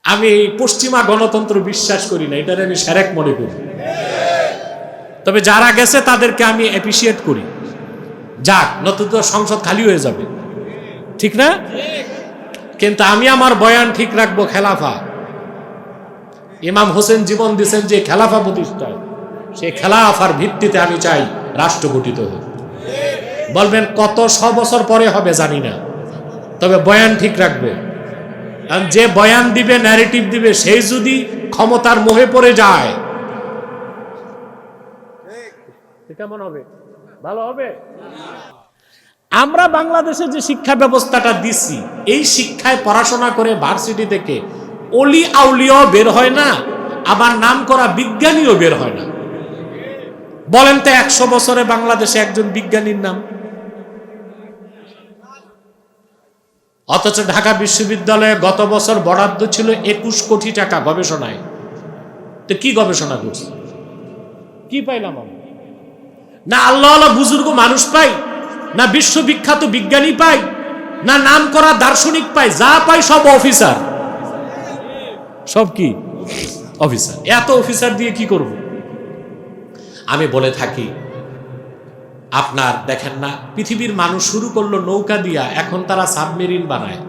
আমি পশ্চিমা গণতন্ত্র বিশ্বাস করি না, এটারে আমি সেরেক মনে করি। তবে যারা গেছে তাদেরকে আমি অ্যাপ্রিসিয়েট করি। যাক, নতুন তো সংসদ খালি হয়ে যাবে, ঠিক না? কিন্তু আমি আমার বয়ান ঠিক রাখবো খেলাফা। ইমাম হোসেন জীবন দিয়েছেন যে খেলাফা প্রতিষ্ঠায়, সেই খেলাফার ভিত্তিতে আমি চাই রাষ্ট্র গঠিত হোক। বলবেন কত 100 বছর পরে হবে জানি না, তবে বয়ান ঠিক রাখবো। যে বয়ান দিবে, ন্যারেটিভ দিবে, সেই যদি ক্ষমতার মোহে পড়ে যায়, কেমন হবে? ভালো হবে? আমরা বাংলাদেশে যে শিক্ষা ব্যবস্থাটা দিচ্ছি, এই শিক্ষায় পড়াশোনা করে ভার্সিটি থেকে অলি আউলিয়াও বের হয় না, আবার নাম করা বিজ্ঞানীও বের হয় না। বলেন তো 100 বছরে বাংলাদেশে একজন বিজ্ঞানীর নাম? অথচ ঢাকা বিশ্ববিদ্যালয়ে গত বছর বরাদ্দ ছিল 21 কোটি টাকা গবেষণায়। তো কি গবেষণা করছে? কি পাইলাম আমরা? না আল্লাহ বুজুর্গ মানুষ পাই, না বিশ্ববিখ্যাত বিজ্ঞানী পাই, না নাম করা দার্শনিক পাই। যা পাই সব অফিসার। সব কি অফিসার? এত অফিসার দিয়ে কি করব? আমি বলে থাকি, আপনার দেখেন না, পৃথিবীর মানুষ শুরু করলো নৌকা দিয়া, এখন তারা সাবমেরিন বানায়।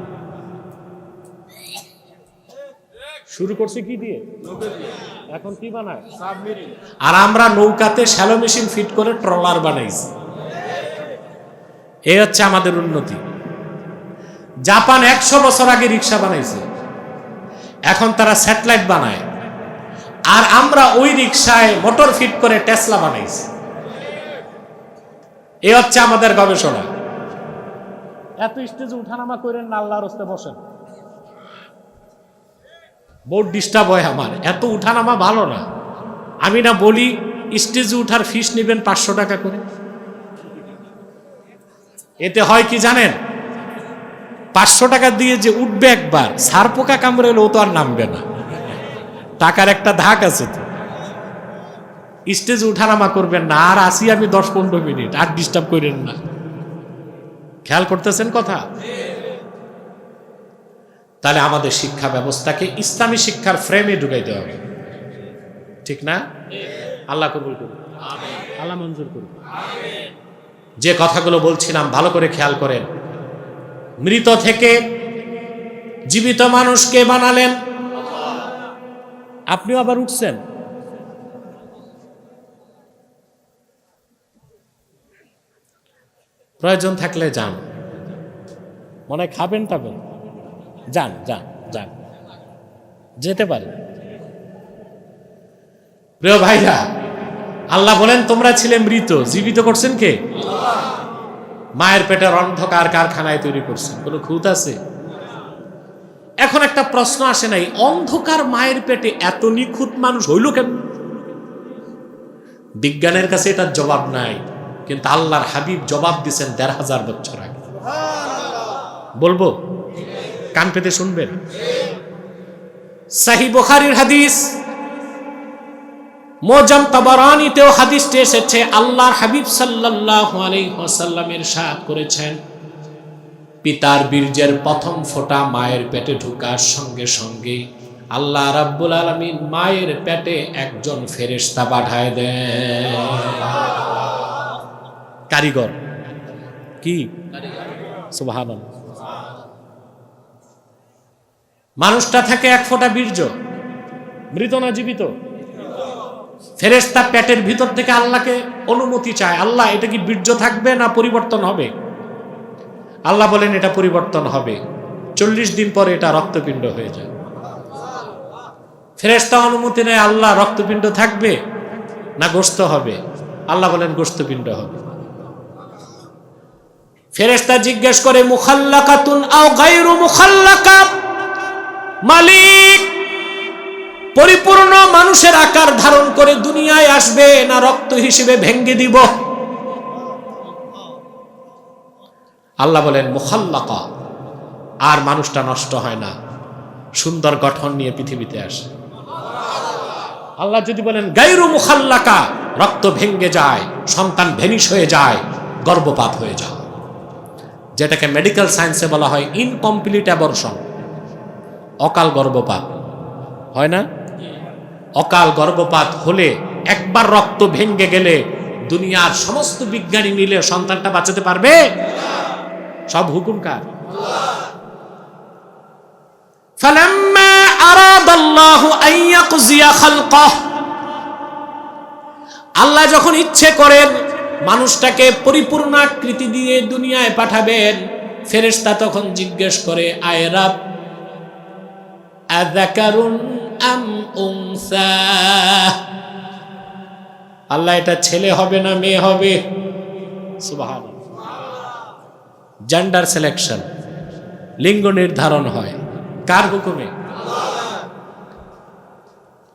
শুরু করছে কি দিয়ে? এখন কি বানায়? সাবমেরিন। আর আমরা নৌকাতে শ্যালো মেশিন ফিট করে ট্রলার বানাইছি। এই হচ্ছে আমাদের উন্নতি। জাপান 100 বছর আগে রিক্সা বানাইছে, এখন তারা স্যাটেলাইট বানায়। আর আমরা ওই রিক্সায় মোটর ফিট করে টেসলা বানাইছি। এই হচ্ছে আমাদের গবেষণা। এত স্টেজে উঠানামা করেন না, আল্লাহর রাস্তে বসেন। বোর্ড ডিস্টার্ব হয় আমার, এত উঠানামা ভালো না। আমি না বলি স্টেজে উঠার ফিস নেবেন 500 টাকা করে। এতে হয় কি জানেন? 500 টাকা দিয়ে যে উঠবে একবার, সার পোকা কামড়েলে ও তো আর নামবে না। টাকার একটা ধাক আছে তো। স্টেজে উঠানামা করবেন না। আর আসি আমি 10-15 মিনিট, আর ডিস্টার্ব করেন না। খেয়াল করতেছেন কথা? তাহলে আমাদের শিক্ষা ব্যবস্থাকে ইসলামী শিক্ষার ফ্রেমে ঢুকাইতে হবে, ঠিক না? আল্লাহ কবুল করুন, আল্লাহ মঞ্জুর করুন। যে কথাগুলো বলছিলাম ভালো করে খেয়াল করেন। মৃত থেকে জীবিত মানুষকে বানালেন, আপনিও আবার উঠছেন। প্রয়োজন থাকলে যান, মনে খাবেন টাবেন, যান যান যান, যেতে পারে। প্রিয় ভাইরা, আল্লাহ বলেন তোমরা ছিলে মৃত, জীবিত করছেন কে? মায়ের পেটের অন্ধকার কারখানায় তৈরি করছেন, কোনো খুঁত আছে? এখন একটা প্রশ্ন আসে নাই, অন্ধকার মায়ের পেটে এত নিখুঁত মানুষ হইল কেন? বিজ্ঞানের কাছে এটার জবাব নাই, কিন্তু আল্লাহর হাবিব জবাব দিচ্ছেন 1500 বছর আগে। বলবো? কান পেতে শুনবেন। সহিহ বুখারীর হাদিস, মুআজ্জাম তাবারানীতেও হাদিসটি এসেছে। আল্লাহর হাবিব সাল্লাল্লাহু আলাইহি ওয়াসাল্লামের ইরশাদ করেছেন, পিতার বীর্যের প্রথম ফোঁটা মায়ের পেটে ঢোকার সঙ্গে সঙ্গে আল্লাহ রাব্বুল আলামিন মায়ের পেটে একজন ফেরেশতা পাঠায় দেন। কারিগর কি? সুবহানাল্লাহ। মানুষটা থাকে 1 ফোঁটা বীর্য, মৃত না জীবিত? ফেরেশতা পেটের ভিতর থেকে আল্লাহকে অনুমতি চায়, আল্লাহ এটা কি বীর্য থাকবে না পরিবর্তন হবে? আল্লাহ বলেন এটা পরিবর্তন হবে। 40 দিন পরে এটা রক্তপিণ্ড হয়ে যায়। ফেরেশতা অনুমতি নেয়, আল্লাহ রক্তপিণ্ড থাকবে না গোশত হবে? আল্লাহ বলেন গোশতপিণ্ড হবে। ফেরেশতা জিজ্ঞেস করে, মুখাল্লাকাতুন আও গায়রু মুখাল্লাকা? মালিক, পরিপূর্ণ মানুষের আকার ধারণ করে দুনিয়ায় আসবে না রক্ত হিসেবে ভেঙ্গে দিব? আল্লাহ বলেন মুখাল্লাকা। আর মানুষটা নষ্ট হয় না, সুন্দর গঠন নিয়ে পৃথিবীতে আসে। আল্লাহ যদি বলেন গায়রু মুখাল্লাকা, রক্ত ভেঙ্গে যায়, সন্তান ভেনিশ হয়ে যায়, গর্ভপাত হয়ে যায়, যেটাকে মেডিকেল সায়েন্সে বলা হয় ইনকমপ্লিট অ্যাবর্শন, অকাল গর্ভপাত। হয় না? অকাল গর্ভপাত হলে একবার রক্ত ভেঙে গেলে দুনিয়ার সমস্ত বিজ্ঞানী মিলে সন্তানটা বাঁচাতে পারবে? সব হুকুম কার? ফালাম্মা আরাদাল্লাহু আন ইয়াকযিয়া খালকাহ, আল্লাহ যখন ইচ্ছে করেন মানুষটাকে পরিপূর্ণ আকৃতি দিয়ে দুনিয়ায় পাঠাবেন, ফেরেশতা তখন জিজ্ঞেস করে, আয় রাব, আযাকারুন আম উনসা, আল্লাহ এটা ছেলে হবে না মেয়ে হবে? সুবহানাল্লাহ। জেন্ডার সিলেকশন, লিঙ্গ নির্ধারণ হয় কার হুকুমে?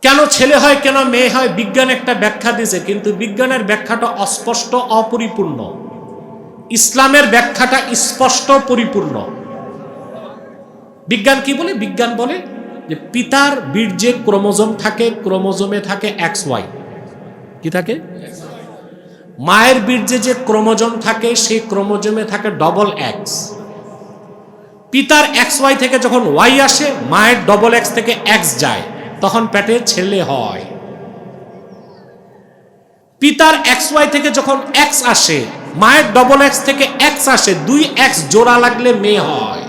কেন ছেলে হয় কেন মেয়ে হয় বিজ্ঞান একটা ব্যাখ্যা দিয়েছে, কিন্তু বিজ্ঞানের ব্যাখ্যাটা অস্পষ্ট, অপরিপূর্ণ। ইসলামের ব্যাখ্যাটা স্পষ্ট, পরিপূর্ণ। বিজ্ঞান কি বলে? বিজ্ঞান বলে যে পিতার বীর্যে ক্রোমোজোম থাকে, ক্রোমোজোমে থাকে XY। কি থাকে? মায়ের বীর্যে যে ক্রোমোজোম থাকে সেই ক্রোমোজোমে থাকে XX। পিতার XY থেকে যখন Y আসে, মায়ের XX থেকে X যায়, তখন পেটে ছেলে হয়। পিতার XY থেকে যখন X আসে, মায়ের XX থেকে X আসে, 2X জোড়া লাগলে মেয়ে হয়।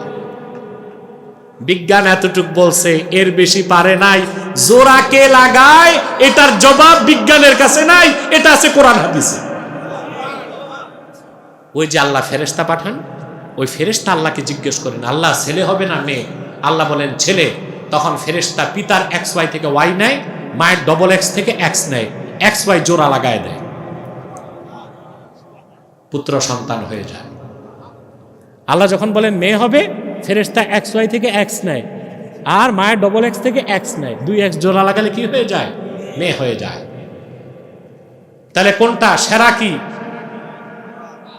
বিজ্ঞান এতটুক বলছে, এর বেশি পারে নাই। জোড়া কে লাগায় এটার জবাব বিজ্ঞানের কাছে নাই, এটা আছে কোরআন হাদিসে। ওই যে আল্লাহ ফেরেশতা পাঠান, ওই ফেরেশতা আল্লাহকে জিজ্ঞেস করেন, আল্লাহ ছেলে হবে না মেয়ে? আল্লাহ বলেন ছেলে। তখন ফেরেশতা পিতার XY থেকে Y নেয়, মায়ের XX থেকে X নেয়, XY জোড়া লাগায় দেয়, পুত্র সন্তান হয়ে যায়। আল্লাহ যখন বলেন মেয়ে হবে, ফেরেশতা XY থেকে X নেয়, আর মায়ের XX থেকে X নেয়, 2X জোড়া লাগালে কি হয়ে যায়? মেয়ে হয়ে যায়। তাহলে কোনটা সেরা? কি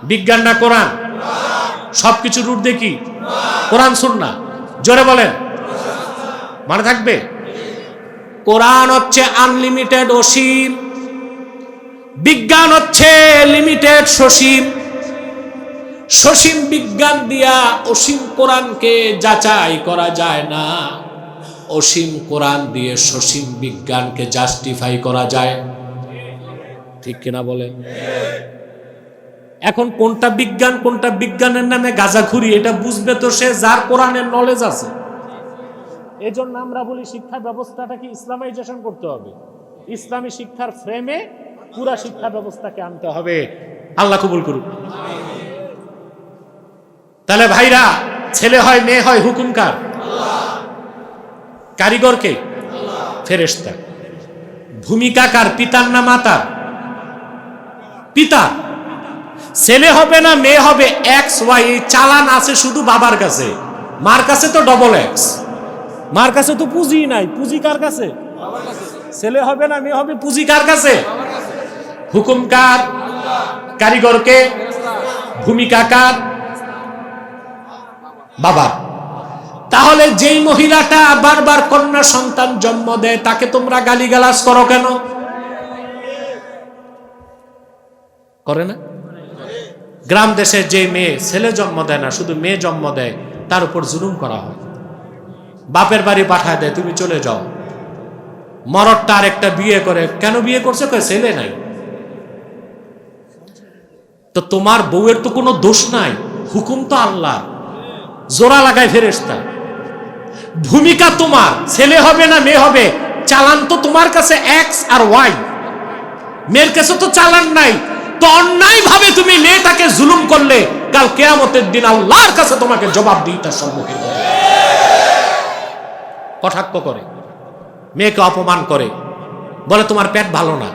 বিজ্ঞান না কোরআন? সবকিছুর ঊর্ধ্বে কি কোরআন সুন্নাহ? জোরে বলেন, মনে থাকবে। কোরআন হচ্ছে আনলিমিটেড অসীম, বিজ্ঞান হচ্ছে লিমিটেড সসীম। সসীম বিজ্ঞান দিয়া অসীম কোরআনকে যাচাই করা যায় না, অসীম কোরআন দিয়ে সসীম বিজ্ঞানকে জাস্টিফাই করা যায়। ঠিক কিনা বলেন? এখন কোনটা বিজ্ঞান কোনটা বিজ্ঞানের নামে গাঁজাখুরি, এটা বুঝবে তো সে যার কোরআনের নলেজ আছে। এজন্য আমরা বলি শিক্ষা ব্যবস্থাটাকে ইসলামাইজেশন করতে হবে, ইসলামী শিক্ষার ফ্রেমে পুরা শিক্ষা ব্যবস্থাকে আনতে হবে। আল্লাহ কবুল করুন। তাহলে ভাইরা, ছেলে হয় মেয়ে হয় হুকুম কার? কারিগর কে? ফেরেশতা। ভূমিকা কার? পিতার না মাতার? পিতা। ছেলে হবে না মেয়ে হবে XY, চালান আছে শুধু বাবার কাছে, মার কাছে তো XX। মার কাছে তো পুঁজি নাই, পুঁজি কার কাছে? ছেলে হবে না মেয়ে হবে, পুঁজি কার কাছে? হুকুম কার? কারিগর কে? ভূমিকা কার? বাবা। তাহলে যেই মহিলাটা বারবার কন্যা সন্তান জন্ম দেয়, তাকে তোমরা গালিগালাজ করো কেন? করে না? গ্রাম দেশে যে মেয়ে ছেলে জন্ম দেয় না, শুধু মেয়ে জন্ম দেয়, তার উপর জুলুম করা হয়, বাপের বাড়ি পাঠায় দেয়, তুমি চলে যাও। মরদটা আর একটা বিয়ে করে, কেন বিয়ে করছে? কয় ছেলে নাই। তো তোমার বউয়ের তো কোনো দোষ নাই, হুকুম তো আল্লাহ, জোড়া লাগায় ফেরেশতা। ভূমিকা তোমার, ছেলে হবে না মেয়ে হবে, চালান তো তোমার কাছে X আর Y, মেয়ের কাছে তো চালান নাই। তো অন্যায় ভাবে তুমি মেয়েটাকে জুলুম করলে, কাল কিয়ামতের দিন আল্লাহর কাছে তোমাকে জবাবদিহিতার সম্মুখীন হবে। কটাক্ষ করে, মেয়েকে অপমান করে, বলে তোমার পেট ভালো না।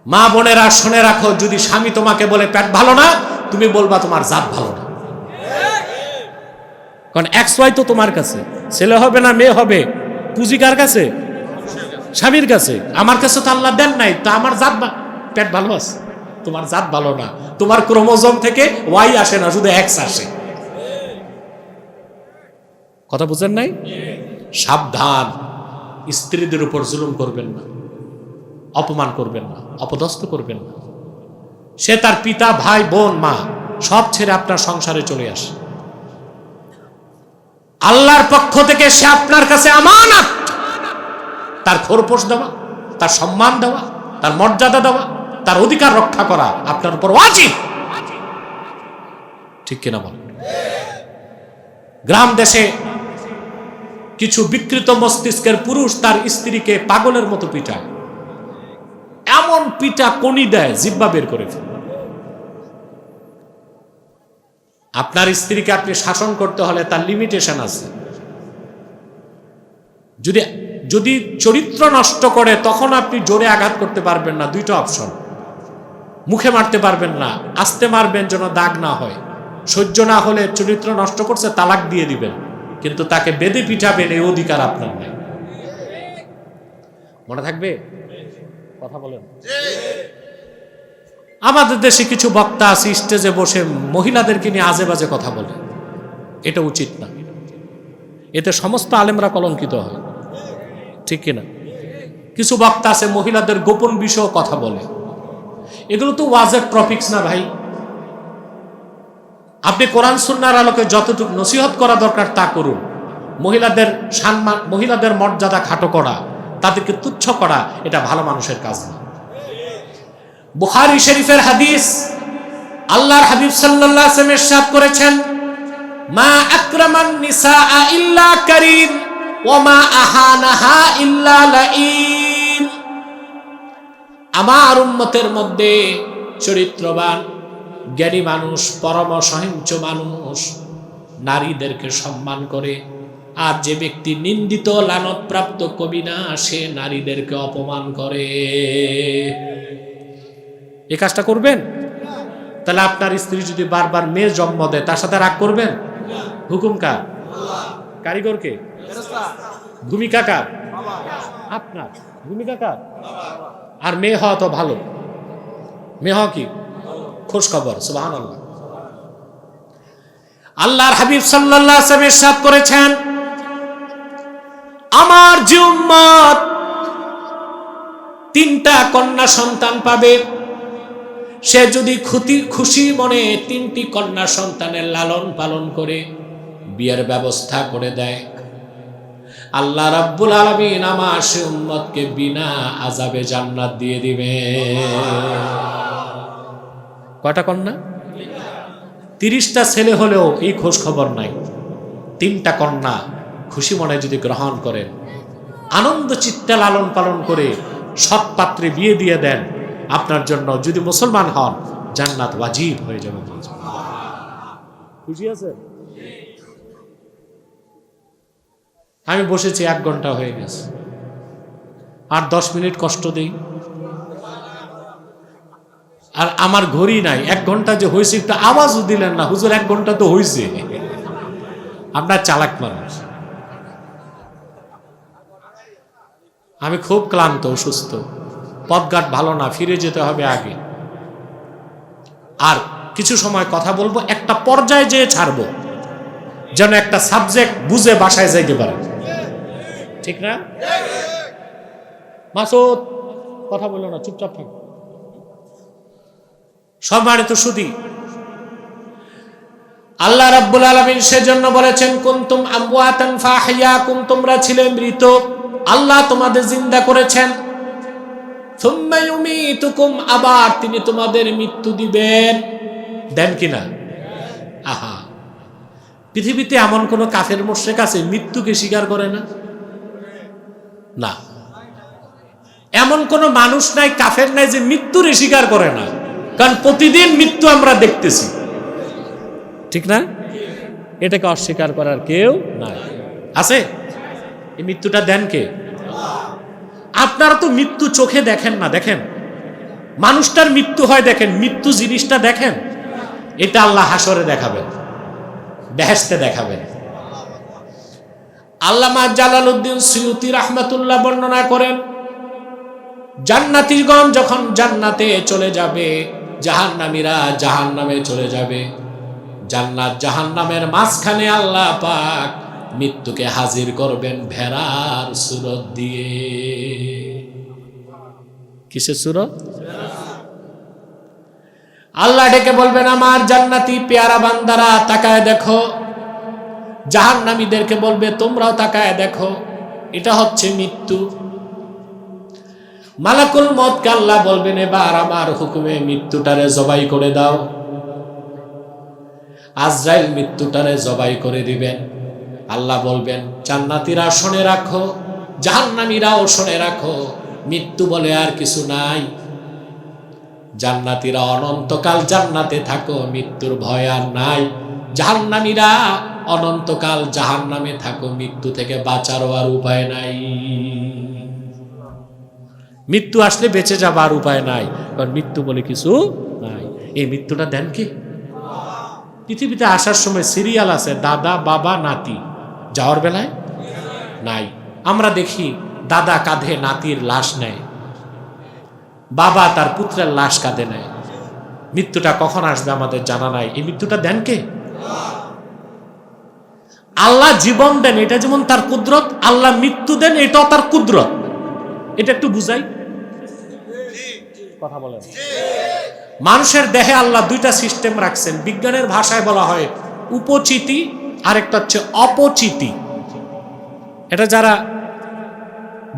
মা বোনেরা শুনে রাখো, যদি স্বামী তোমাকে বলে পেট ভালো না, তুমি বলবা তোমার জাত ভালো না। কারণ XY তো তোমার কাছে, ছেলে হবে না মেয়ে হবে, পুঁজি কার কাছে? স্বামীর কাছে। আমার কাছে তো আল্লাহ দেন নাই, তা আমার জাত পেট ভালো আছে, তোমার জাত ভালো না। তোমার ক্রোমোজোম থেকে Y আসে না, শুধু X আসে। কথা বুঝেন নাই? সাবধান, স্ত্রীদের উপর জুলুম করবেন না, অপমান করবেন না, অপদস্থ করবেন না। সে তার পিতা, ভাই, বোন, মা সব ছেড়ে আপনার সংসারে চলে আসে। আল্লাহর পক্ষ থেকে সে আপনার কাছে আমানত, তার খোরপোশ দেওয়া, তার সম্মান দেওয়া, তার মর্যাদা দেওয়া, তার অধিকার রক্ষা করা আপনার উপর ওয়াজিব। ঠিক কিনা বল? গ্রাম দেশে কিছু বিকৃত মস্তিষ্কের পুরুষ তার স্ত্রীকে পাগলের মতো পিটায়, এমন পিটা কনি দেয় জিহ্বা বের করে ফেলে। আপনার স্ত্রীকে আপনি শাসন করতে হলে তার লিমিটেশন আছে। যদি চরিত্র নষ্ট করে তখন আপনি জোরে আঘাত করতে পারবেন না, দুইটা অপশন। মুখে মারতে পারবেন না, আস্তে মারবেন যেন দাগ না হয়। সহ্য না হলে চরিত্র নষ্ট করছে তালাক দিয়ে দিবেন, কিন্তু তাকে বেঁধে পিঠাবেন এই অধিকার আপনার নেই। মনে থাকবে? কথা বলেন। আমাদের দেশে কিছু বক্তা আছে স্টেজে বসে মহিলাদেরকে নিয়ে আজে বাজে কথা বলে, এটা উচিত না। এতে সমস্ত আলেমরা কলঙ্কিত হয়। ঠিক কিনা? কিছু বক্তা আছে মহিলাদের গোপন বিষয়ে কথা বলে, এগুলো তো ওয়াজের টপিকস না ভাই। আপনি কোরআন সুন্নাহর আলোকে যতটুকু নসিহত করা দরকার তা করুন। মহিলাদের সম্মান, মহিলাদের মর্যাদা খাটো করা, তাদেরকে তুচ্ছ করা, এটা ভালো মানুষের কাজ না। বুখারী শরীফের হাদিস, আল্লাহর হাবিব সাল্লাল্লাহু আলাইহি ওয়াসাল্লাম ইরশাদ করেছেন, মা আকরামান নিসা ইল্লা কারীম ওয়া মা আহানাহা ইল্লা লাঈন। আমার উম্মতের মধ্যে চরিত্রবান, জ্ঞানী মানুষ, পরম সহিংস মানুষ নারীদেরকে সম্মান করে, আর যে ব্যক্তি নিন্দিত লানতপ্রাপ্ত কবিনা সে নারীদেরকে অপমান করে। এই কাজটা করবেন? তাহলে আপনার স্ত্রী যদি বারবার মেয়ে জন্ম দেয় তার সাথে রাগ করবেন? হুকুম কার? কারিগর কে? ভূমিকা কার? আপনার। ভূমিকা কার? আর মেয়ে হওয়া তো ভালো, মেয়ে হওয়া কি খোঁজ খবর। সুবহানাল্লাহ। আল্লাহর হাবিব সাল্লাল্লাহু আলাইহি ওয়াসাল্লাম ইরশাদ করেছেন, আমার যে উম্মত তিনটা কন্যা সন্তান পাবে, সে যদি খুশি মনে তিনটি কন্যা সন্তানের লালন পালন করে বিয়ের ব্যবস্থা করে দেয়, আল্লাহ রাব্বুল আলামিন আমার সে উম্মতকে বিনা আযাবে জান্নাত দিয়ে দিবে। কয়টা কন্যা? 30টা ছেলে হলেও এই খোঁজ খবর নাই। 3টা কন্যা খুশি মনে যদি গ্রহণ করেন, আনন্দ চিত্তে লালন পালন করে সৎ পাত্রে বিয়ে দিয়ে দেন, আপনার জন্য যদি মুসলমান হন জান্নাত ওয়াজিব হয়ে যাবে। খুশি আছে? আমি বসেছি 1 ঘন্টা হয়ে গেছে, আর 10 মিনিট কষ্ট দেই। আর আমার ঘড়ি নাই, 1 ঘন্টা যে হয়েছে একটু আওয়াজও দিলেন না, হুজুর 1 ঘন্টা তো হয়েছে। আপনার চালাক মানুষ। আমি খুব ক্লান্ত, অসুস্থ, পথঘাট ভালো না, ফিরে যেতে হবে আগে। আর কিছু সময় কথা বলবো, একটা পর্যায়ে যেয়ে ছাড়বো, যেন একটা সাবজেক্ট বুঝে বাসায় যাইতে পারে। ঠিক না? মাসুদ কথা বলো না, চুপচাপ থাক। সম্মানিত সুধী, আল্লাহ রাব্বুল আলামিন সেজন্য বলেছেন, কুনতুম আমওয়াতান ফাহইয়াকুম, তোমরা ছিলে মৃত, আল্লাহ তোমাদের জিন্দা করেছেন। সুম্মা ইউমীতুকুম, আবার তিনি তোমাদের মৃত্যু দিবেন। দেন কিনা? আহা, পৃথিবীতে এমন কোন কাফের মুশরিক আছে মৃত্যুকে স্বীকার করে না? না। এমন কোন মানুষ নাই, কাফের নাই যে মৃত্যুরে স্বীকার করে না, কারণ প্রতিদিন মৃত্যু আমরা দেখতেছি। ঠিক না? এটাকে অস্বীকার করার কেউ নাই। আছে? এই মৃত্যুটা দেন কে? আপনারা তো মৃত্যু চোখে দেখেন না, দেখেন মানুষটার মৃত্যু হয়, দেখেন মৃত্যু জিনিসটা দেখেন, এটা আল্লাহ হাসরে দেখাবেন, বেহেশতে দেখাবেন। আল্লামা জালালউদ্দিন সুয়ুতী রাহমাতুল্লাহ বর্ণনা করেন, জান্নাতীগণ যখন জান্নাতে চলে যাবে, জাহান্নামীরা জাহান্নামে চলে যাবে, জান্নাত জাহান্নামের মাঝখানে আল্লাহ পাক মৃত্যুকে হাজির করবেন ভেড়ার সুরত দিয়ে। কিসের সুরত? আল্লাহ ডেকে বলবেন, আমার জান্নাতি পেয়ারা বান্দারা তাকায় দেখো, জাহান্নামীদেরকে বলবে তোমরাও তাকায় দেখো, এটা হচ্ছে মৃত্যু। মালাকুল মউতকে আল্লাহ বলবেন এবার আমার হুকুমে মৃত্যুটারে জবাই করে দাও। আজরাইল মৃত্যুটারে জবাই করে দিবেন। আল্লাহ বলবেন জান্নাতীরা শুনে রাখো, জাহান্নামীরাও শুনে রাখো, মৃত্যু বলে আর কিছু নাই। জান্নাতীরা অনন্তকাল জান্নাতে থাকো, মৃত্যুর ভয় আর নাই। জাহান্নামীরা অনন্তকাল জাহান্নামে থাকো, মৃত্যু থেকে বাঁচারও আর উপায় নাই। মৃত্যু আসলে বেঁচে যাবার উপায় নাই, কারণ মৃত্যু বলে কিছু নাই। এই মৃত্যুটা দেন কি? পৃথিবীতে আসার সময় সিরিয়াল আছে, দাদা বাবা নাতি, যাওয়ার বেলায় নাই। আমরা দেখি দাদা কাঁধে নাতির লাশ নেয়, বাবা তার পুত্রের লাশ কাঁধে নেয়। মৃত্যুটা কখন আসবে আমাদের জানা নাই। এই মৃত্যুটা দেন কে? আল্লাহ জীবন দেন, এটা যেমন তার কুদরত, আল্লাহ মৃত্যু দেন, এটাও তার কুদরত। এটা একটু বুঝাই, কথা বলেন। মানুষের দেহে আল্লাহ দুইটা সিস্টেম রাখছেন, বিজ্ঞানের ভাষায় বলা হয় উপচিতি, আরেকটা হচ্ছে অপচিতি। এটা যারা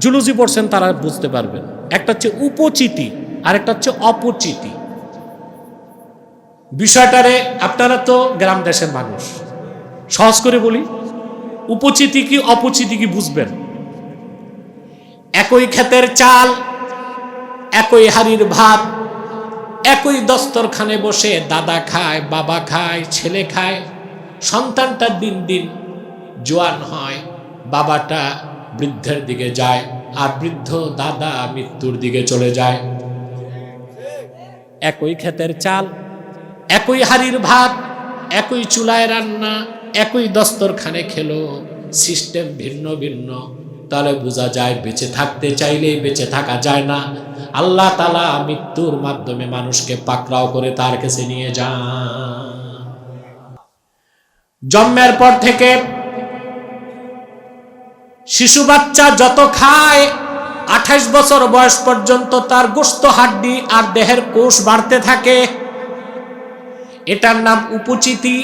জুলজি পড়ছেন তারা বুঝতে পারবেন। একটা হচ্ছে উপচিতি, আরেকটা হচ্ছে অপচিতি। বিষয়টারে আপনারা তো গ্রাম দেশের মানুষ, সহজ করে বলি, উপচিতি কি অপচিতি কি বুঝবেন। একই ক্ষেতের চাল, একই হাড়ির ভাত, একই দস্তরখানে বসে দাদা খায়, বাবা খায়, ছেলে খায়। সন্তানটা দিন দিন জোয়ান হয়, বাবাটা বৃদ্ধের দিকে যায়, আর বৃদ্ধ দাদা মৃত্যুর দিকে চলে যায়। একই ক্ষেতের চাল, একই হাড়ির ভাত, একই চুলায় রান্না, একই দস্তরখানে খেলো, সিস্টেম ভিন্ন ভিন্ন। তাহলে বোঝা যায় বেঁচে থাকতে চাইলেই বেঁচে থাকা যায় না। আল্লাহ তাআলা মৃত্যুর মাধ্যমে মানুষকে পাকড়াও করে তার কাছে নিয়ে যান। জন্মের পর থেকে শিশু বাচ্চা যত খায়, 28 বছর বয়স পর্যন্ত তার গোশত হাড্ডি আর দেহের কোষ বাড়তে থাকে। এটার নাম উপচিতি।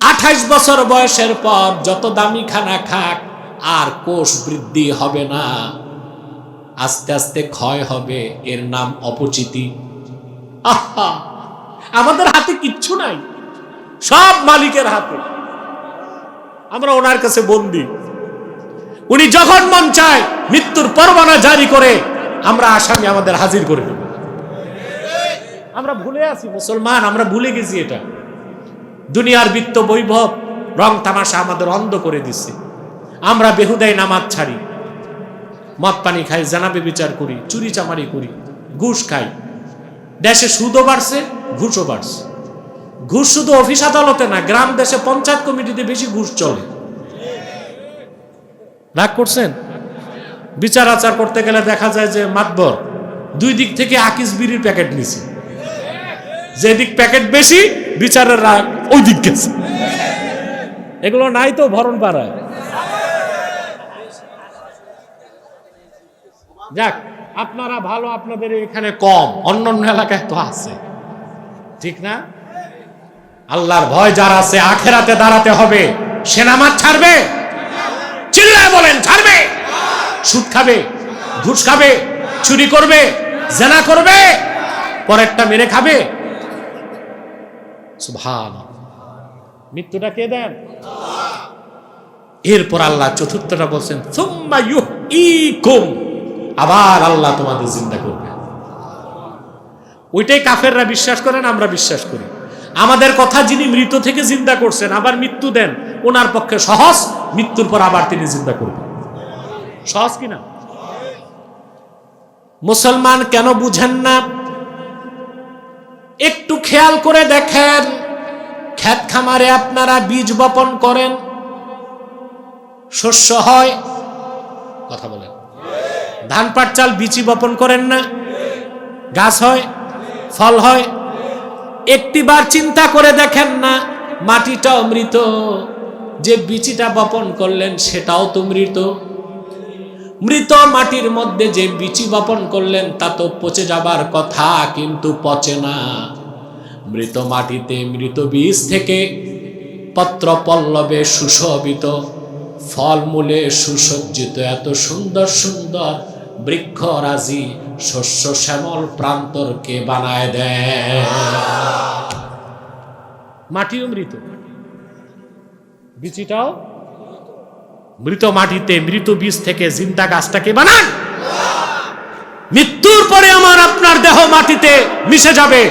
28 বছর বয়সের পর যত দামি খানা খাক, আর কোষ বৃদ্ধি হবে না, আস্তে আস্তে ক্ষয় হবে, এর নাম অপচিতি। আহা, আমাদের হাতে কিচ্ছু নাই, সব মালিকের হাতে। আমরা ওনার কাছে বন্দী। উনি যখন মন চায় মৃত্যুর পরোয়ানা জারি করে, আমরা আসামি আমাদের হাজির করে দেব। আমরা ভুলে আছি মুসলমান, আমরা ভুলে গেছি এটা। দুনিয়ার বিত্ত বৈভব রং তামাশা আমাদের অন্ধ করে দিচ্ছে। আমরা বেহুদাই নামাজ ছাড়ি, মদ পানি খাই, জানাবে বিচার করি, চুরি চামারি করি, ঘুষ খাই। দেশে সুদও বাড়ছে, ঘুষও বাড়ছে। ঘুষ শুধু অফিস আদালতে না, গ্রাম দেশে পঞ্চায়েত কমিটিতে বেশি ঘুষ চলে। রাগ করছেন? বিচার আচার করতে গেলে দেখা যায় যে মাতবর 2 দিক থেকে আকিস বিড়ির প্যাকেট নিছে, যেদিক প্যাকেট বেশি বিচারের রাগ ওই দিক গেছে। এগুলো নাই তো ভরণ পাড়ায়। যাক, আপনারা ভালো, আপনাদের এখানে কম, অন্যান্য এলাকায় তো আছে, ঠিক না? আল্লাহর ভয় যার আছে, আখেরাতে দাঁড়াতে হবে। সে নামাজ ছাড়বে? চিল্লায় বলেন, ছাড়বে? সুদ খাবে, ঘুষ খাবে, চুরি করবে, জেনা করবে, পরেরটা মেরে খাবে? সুবহানাল্লাহ। মৃত্যুটা কে দেন? এরপর আল্লাহ চতুর্থটা বলছেন, সুম্মা ইউহয়িকুম, আবার আল্লাহ তোমাদের জিন্দা করবে। ওইটাই কাফেররা বিশ্বাস করেন, আমরা বিশ্বাস করি। আমাদের কথা যিনি মৃত থেকে জিন্দা করছেন, আবার মৃত্যু দেন, ওনার পক্ষে সহজ, মৃত্যুর পর আবার তিনি জিন্দা করবেন। সহজ কিনা? মুসলমান কেন বুঝেন না? একটু খেয়াল করে দেখেন, ক্ষেত খামারে আপনারা বীজ বপন করেন, শস্য হয়, কথা বলেন। ধান পাট চাল বীজ বপন করেন না, গাছ হয়, ফল হয়। একটিবার চিন্তা করে দেখেন না, মাটিটাও মৃত, যে বীজটা বপন করলেন সেটাও তো মৃত। মৃত মাটির মধ্যে যে বীজ বপন করলেন তা তো পচে যাবার কথা, কিন্তু পচে না। মৃত মাটিতে মৃত বীজ থেকে পত্র পল্লবে সুশোভিত, ফলমূলে সুসজ্জিত এত সুন্দর সুন্দর বৃক্ষরাজি, শস্য শ্যামল প্রান্তরকে বানায় দেয়। মাটিও মৃত, বীজটাও মৃত মাটিতে মৃত বীজ থেকে জিন্দা গাছটাকে বানান। মৃত্যুর পরে আমার আপনার দেহ মাটিতে মিশে যাবে।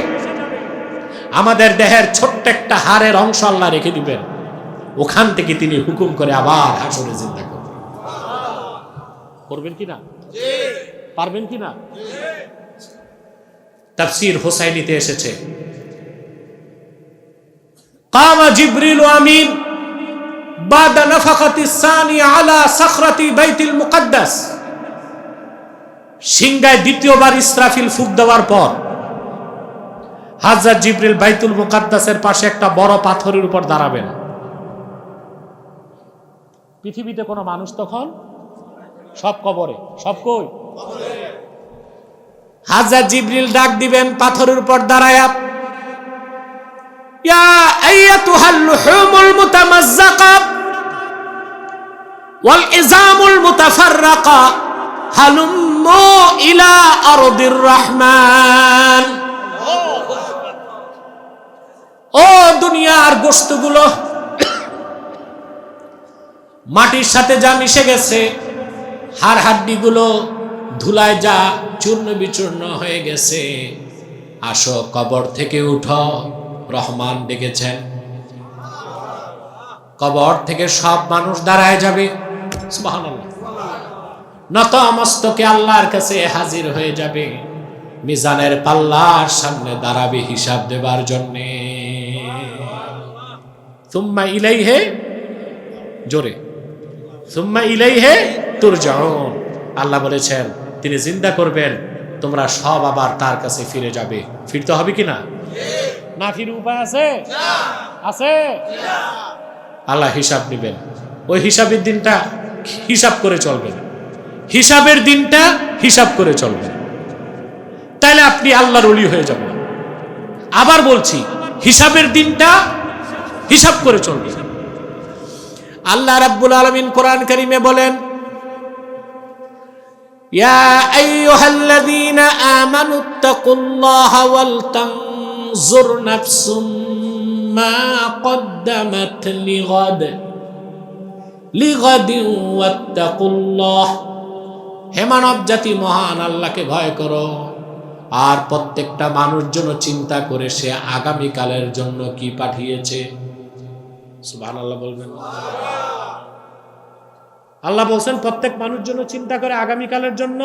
আমাদের দেহের ছোট্ট একটা হাড়ের অংশ আল্লাহ রেখে দিবেন, ওখান থেকে তিনি হুকুম করে আবার হাসরে জিন্দা করবেন। করবেন কিনা? পারবেন কিনা? তাফসীর হুসাইনিতে এসেছে, কামা জিবরিল আমিন বাদা নাফাকাতিস সানি আলা সাখরাতি বাইতুল মুকদ্দাস। সিংহায় দ্বিতীয়বার ইসরাফিল ফুঁক দেওয়ার পর হযরত জিবরিল বাইতুল মুকদ্দাসের পাশে একটা বড় পাথরের উপর দাঁড়াবেন। পৃথিবীতে কোনো মানুষ তখন সব কবরে, সব কই? হযরত জিবরিল ডাক দিবেন পাথরের উপর দাঁড়ায়া, ইয়া আইয়াতুহাল লুহুমুল মুতামাজ্জাকা ওয়াল ইজামুল মুতাফাররাকা হালুম্মু ইলা আরদির রহমান। ও দুনিয়ার গোশতগুলো, মাটির সাথে যা মিশে গেছে, হাড় হাড্ডিগুলো ধুলায় যা চূর্ণ বিচূর্ণ হয়ে গেছে, আসো কবর থেকে উঠো, রহমান ডেকেছেন। কবর থেকে সব মানুষ দাঁড়ায় যাবে, সুবহানাল্লাহ। নত মস্তকে আল্লাহর কাছে হাজির হয়ে যাবে, মিজানের পাল্লার সামনে দাঁড়াবে হিসাব দেবার জন্যে। সুম্মা ইলাইহি, জোরে, সুম্মা ইলাইহি তুরজাউন। আল্লাহ বলেছেন তিনি জিন্দা করবেন, তোমরা সব আবার তার কাছে ফিরে যাবে। ফিরতে হবে কিনা? না ফিরে উপায় আছে? আছে। আল্লাহ হিসাব নেবেন, ওই হিসাবের দিনটা হিসাব করে চলবেন, হিসাবের দিনটা হিসাব করে চলবেন, তাইলে আপনি আল্লাহর ওলি হয়ে যাবেন। আবার বলছি, হিসাবের দিনটা হিসাব করে চলবেন। আল্লাহ রাব্বুল আলামিন কোরআন কারীমে বলেন, ইয়া আইয়ুহাল্লাযীনা আমানুত্তাকুল্লাহা ওয়াল তানজুর নাফসুম মা কদ্দামাত লিগাদিন ওয়াত্তাকুল্লাহ। হে মানব জাতি, মহান আল্লাহকে ভয় করো, আর প্রত্যেকটা মানুষ জন্য চিন্তা করে সে আগামীকালের জন্য কি পাঠিয়েছে। সুবহানাল্লাহ বলবেন। আল্লাহ বলছেন প্রত্যেক মানুষ জন্য চিন্তা করে আগামীকালের জন্য।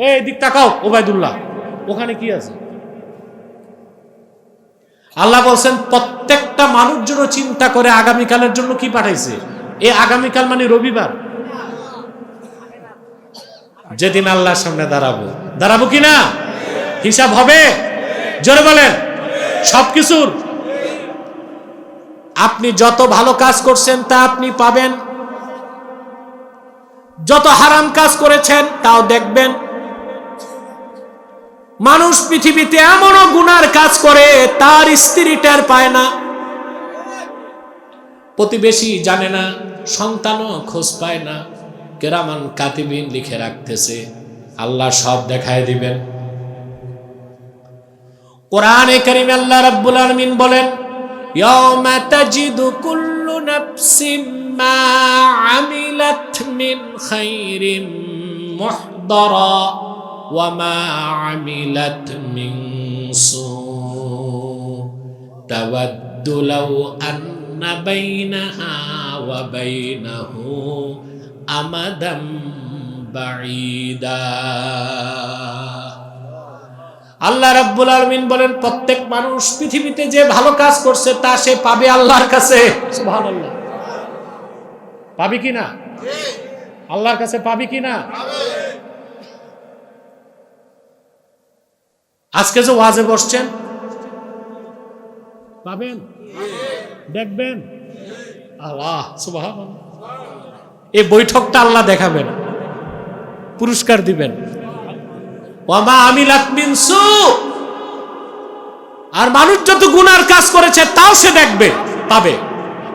এই দিক তাকাও ওবায়দুল্লাহ, ওখানে কি আছে? আল্লাহ বলছেন প্রত্যেকটা মানুষ জন্য চিন্তা করে আগামীকালের জন্য কি পাঠাইছে। এই আগামীকাল মানে রবিবার, যেদিন আল্লাহর সামনে দাঁড়াবো কিনা? হিসাব হবে, জোরে বলেন। সবকিছুর আপনি যত ভালো কাজ করছেন তা আপনি পাবেন, যত হারাম কাজ করেছেন তাও দেখবেন। মানুষ পৃথিবীতে এমনও গুনার কাজ করে তার স্ত্রী টের পায় না, প্রতিবেশী জানে না, সন্তানও খোঁজ পায় না, কেরামান কাতিবিন লিখে রাখতেছে, আল্লাহ সব দেখায় দিবেন। কোরআনে কারীমে আল্লাহ রাব্বুল আলামিন বলেন, ইয়াওমা তাজিদু কুল্লু নাফসিম মা আমিলাত মিন খাইরিন মুহদারা ওয়া মা আমিলাত মিন সু তাওয়াদ্দু লাউ আন্না বাইনাহা ওয়া বাইনাহু আমাদাম বাঈদা। আল্লাহ রাব্বুল আলামিন বলেন প্রত্যেক মানুষ পৃথিবীতে যে ভালো কাজ করছে তা সে পাবে আল্লাহর কাছে। সুবহানাল্লাহ। পাবি কিনা? আল্লাহর কাছে পাবি কিনা? আজকে যে ওয়াজে বসছেন পাবেন, দেখবেন। আল্লাহ সুবহানাল্লাহ। এই বৈঠকটা আল্লাহ দেখাবেন, পুরস্কার দিবেন। ওয়ামা আমিলাত মিন সু, আর মানুষ যত গুনার কাজ করেছে তাও সে দেখবে, পাবে।